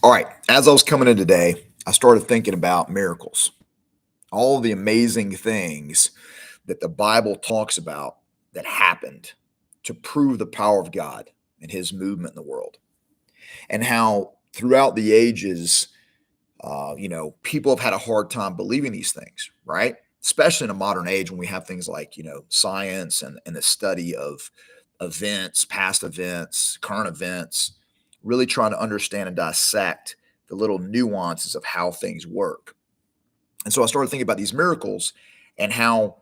All right. As I was coming in today, I started thinking about miracles, all the amazing things that the Bible talks about that happened to prove the power of God and his movement in the world, and how throughout the ages, people have had a hard time believing these things, right? Especially in a modern age when we have things like, science and the study of events, past events, current events, really trying to understand and dissect the little nuances of how things work. And so I started thinking about these miracles and how,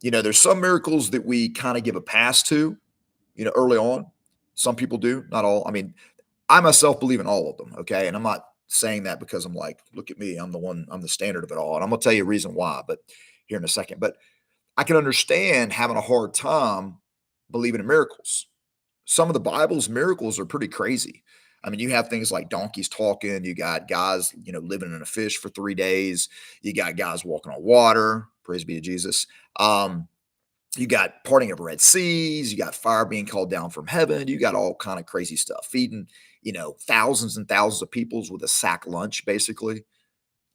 there's some miracles that we kind of give a pass to, early on. Some people do, not all. I mean, I myself believe in all of them. Okay. And I'm not saying that because I'm like, look at me, I'm the standard of it all. And I'm going to tell you a reason why, but here in a second. But I can understand having a hard time believing in miracles. Some of the Bible's miracles are pretty crazy. I mean, you have things like donkeys talking, you got guys, living in a fish for 3 days, you got guys walking on water, praise be to Jesus. Um, you got parting of Red Seas, you got fire being called down from heaven, you got all kind of crazy stuff, feeding, thousands and thousands of peoples with a sack lunch, basically. A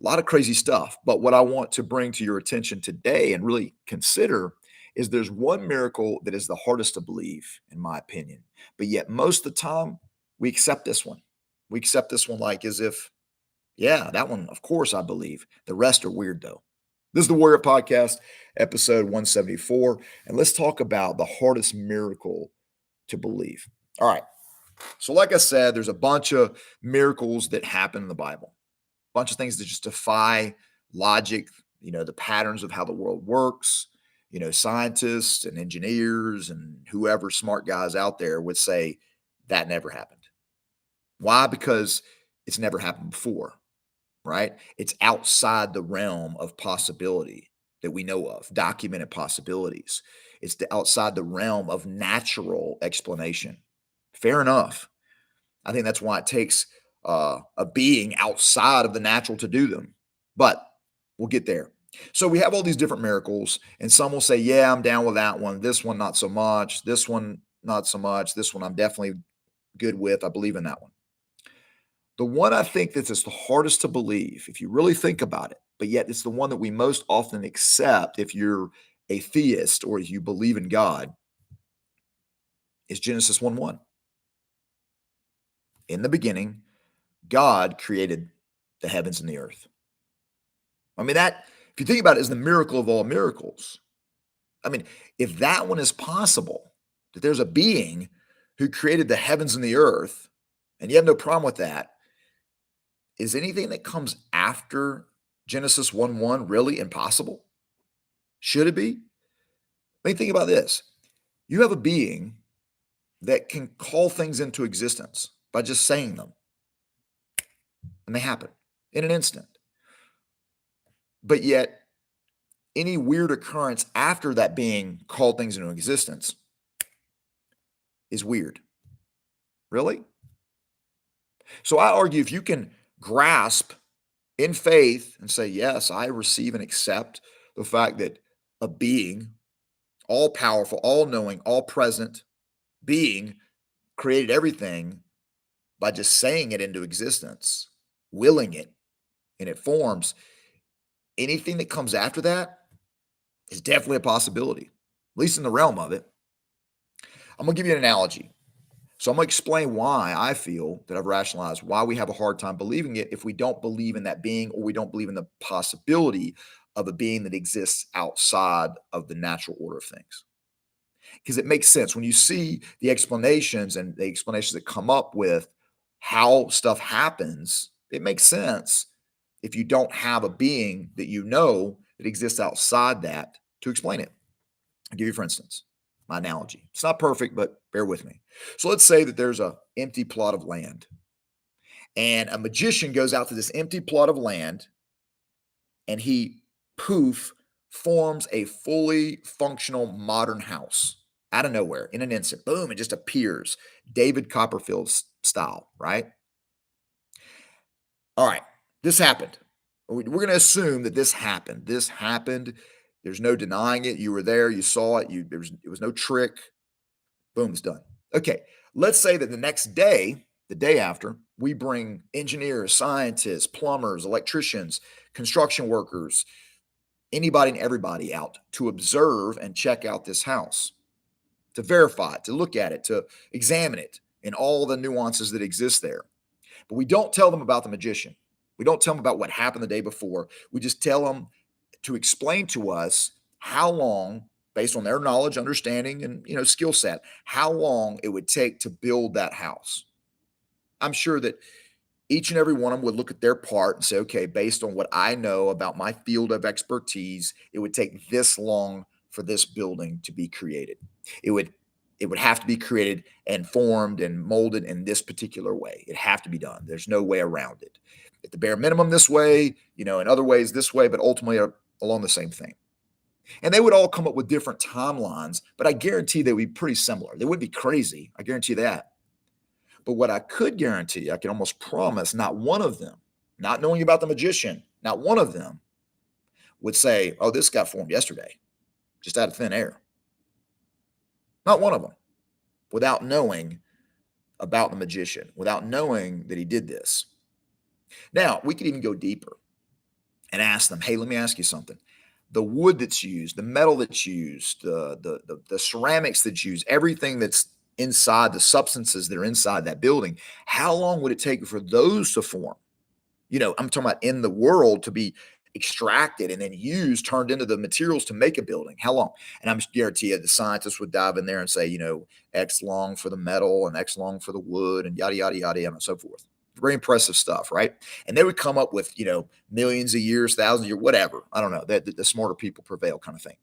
lot of crazy stuff. But what I want to bring to your attention today and really consider is there's one miracle that is the hardest to believe, in my opinion. But yet, most of the time, we accept this one. We accept this one like as if, yeah, that one, of course, I believe. The rest are weird, though. This is the Warrior Podcast, episode 174. And let's talk about the hardest miracle to believe. All right. So, like I said, there's a bunch of miracles that happen in the Bible, bunch of things that just defy logic, the patterns of how the world works. Scientists and engineers and whoever smart guys out there would say that never happened. Why? Because it's never happened before, right? It's outside the realm of possibility that we know of, documented possibilities. It's outside the realm of natural explanation. Fair enough. I think that's why it takes a being outside of the natural to do them. But we'll get there. So we have all these different miracles, and some will say, yeah, I'm down with that one. This one, not so much. This one, not so much. This one, I'm definitely good with. I believe in that one. The one I think that's just the hardest to believe, if you really think about it, but yet it's the one that we most often accept if you're a theist or you believe in God, is Genesis 1 1. In the beginning, God created the heavens and the earth. I mean, that, if you think about it, is the miracle of all miracles. I mean, if that one is possible, that there's a being who created the heavens and the earth, and you have no problem with that, is anything that comes after Genesis 1 1 really impossible? Should it be? I mean, think about this. You have a being that can call things into existence by just saying them, and they happen in an instant. But yet, any weird occurrence after that being called things into existence is weird. Really? So I argue if you can grasp in faith and say, yes, I receive and accept the fact that a being, all powerful, all knowing, all present being created everything by just saying it into existence, willing it, and it forms. Anything that comes after that is definitely a possibility, at least in the realm of it. I'm going to give you an analogy. So I'm going to explain why I feel that I've rationalized why we have a hard time believing it if we don't believe in that being or we don't believe in the possibility of a being that exists outside of the natural order of things. Because it makes sense when you see the explanations and the explanations that come up with how stuff happens, it makes sense if you don't have a being that that exists outside that to explain it. I'll give you, for instance, my analogy. It's not perfect, but bear with me. So let's say that there's an empty plot of land, and a magician goes out to this empty plot of land, and he, poof, forms a fully functional modern house out of nowhere in an instant. Boom, it just appears. David Copperfield style, right? All right, this happened. We're going to assume that this happened. This happened. There's no denying it. You were there. You saw it. It was no trick. Boom, it's done. Okay, let's say that the next day The day after, we bring engineers, scientists, plumbers, electricians, construction workers, anybody and everybody out to observe and check out this house, to verify it, to look at it, to examine it and all the nuances that exist there. But we don't tell them about the magician. We don't tell them about what happened the day before. We just tell them to explain to us how long, based on their knowledge, understanding, and skill set, how long it would take to build that house. I'm sure that each and every one of them would look at their part and say, okay, based on what I know about my field of expertise, it would take this long for this building to be created. It would have to be created and formed and molded in this particular way. It'd have to be done. There's no way around it. At the bare minimum this way, in other ways this way, but ultimately along the same thing. And they would all come up with different timelines, but I guarantee they would be pretty similar. They wouldn't be crazy. I guarantee that. But what I could guarantee, I can almost promise, not one of them, not knowing about the magician, not one of them would say, oh, this got formed yesterday, just out of thin air. Not one of them, without knowing about the magician, without knowing that he did this. Now, we could even go deeper and ask them, hey, let me ask you something. The wood that's used, the metal that's used, the ceramics that's used, everything that's inside, the substances that are inside that building, how long would it take for those to form? I'm talking about in the world to be extracted and then used, turned into the materials to make a building. How long? And I'm guarantee you the scientists would dive in there and say, X long for the metal and X long for the wood and yada, yada, yada, and so forth. Very impressive stuff, right? And they would come up with, millions of years, thousands of years, whatever. I don't know. The smarter people prevail kind of thing.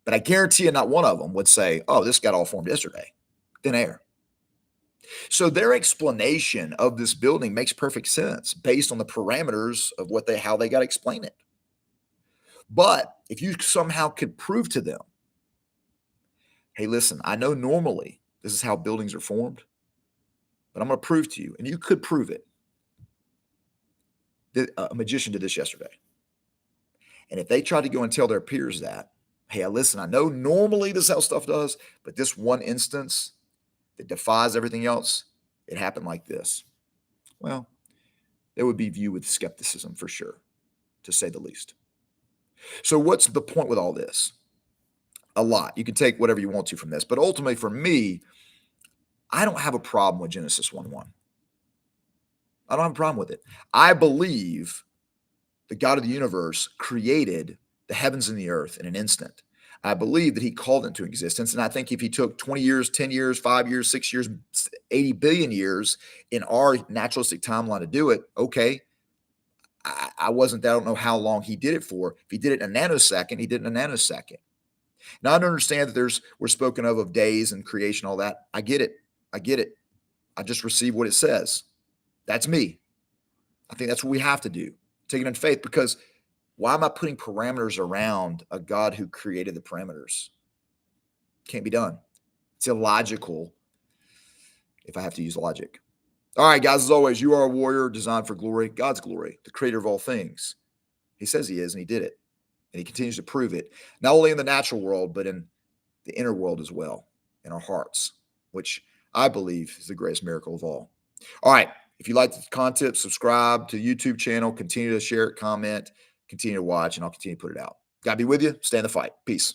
But I guarantee you not one of them would say, oh, this got all formed yesterday. Thin air. So their explanation of this building makes perfect sense based on the parameters of how they got to explain it. But if you somehow could prove to them, hey, listen, I know normally this is how buildings are formed, but I'm going to prove to you, and you could prove it, that a magician did this yesterday. And if they tried to go and tell their peers that, hey, listen, I know normally this is how stuff does, but this one instance that defies everything else, it happened like this. Well, they would be viewed with skepticism for sure, to say the least. So what's the point with all this? A lot. You can take whatever you want to from this, but ultimately for me, I don't have a problem with Genesis 1:1. I don't have a problem with it. I believe the God of the universe created the heavens and the earth in an instant. I believe that he called into existence. And I think if he took 20 years, 10 years, 5 years, 6 years, 80 billion years in our naturalistic timeline to do it, okay. I don't know how long he did it for. If he did it in a nanosecond, he did it in a nanosecond. Now, I understand that we're spoken of days and creation, all that. I get it. I just receive what it says. That's me. I think that's what we have to do. Take it in faith, because why am I putting parameters around a God who created the parameters? Can't be done. It's illogical if I have to use logic. All right, guys, as always, you are a warrior designed for glory, God's glory, the creator of all things. He says he is, and he did it. And he continues to prove it, not only in the natural world, but in the inner world as well, in our hearts, which I believe is the greatest miracle of all. All right, if you like the content, subscribe to the YouTube channel, continue to share it, comment, continue to watch, and I'll continue to put it out. God be with you. Stay in the fight. Peace.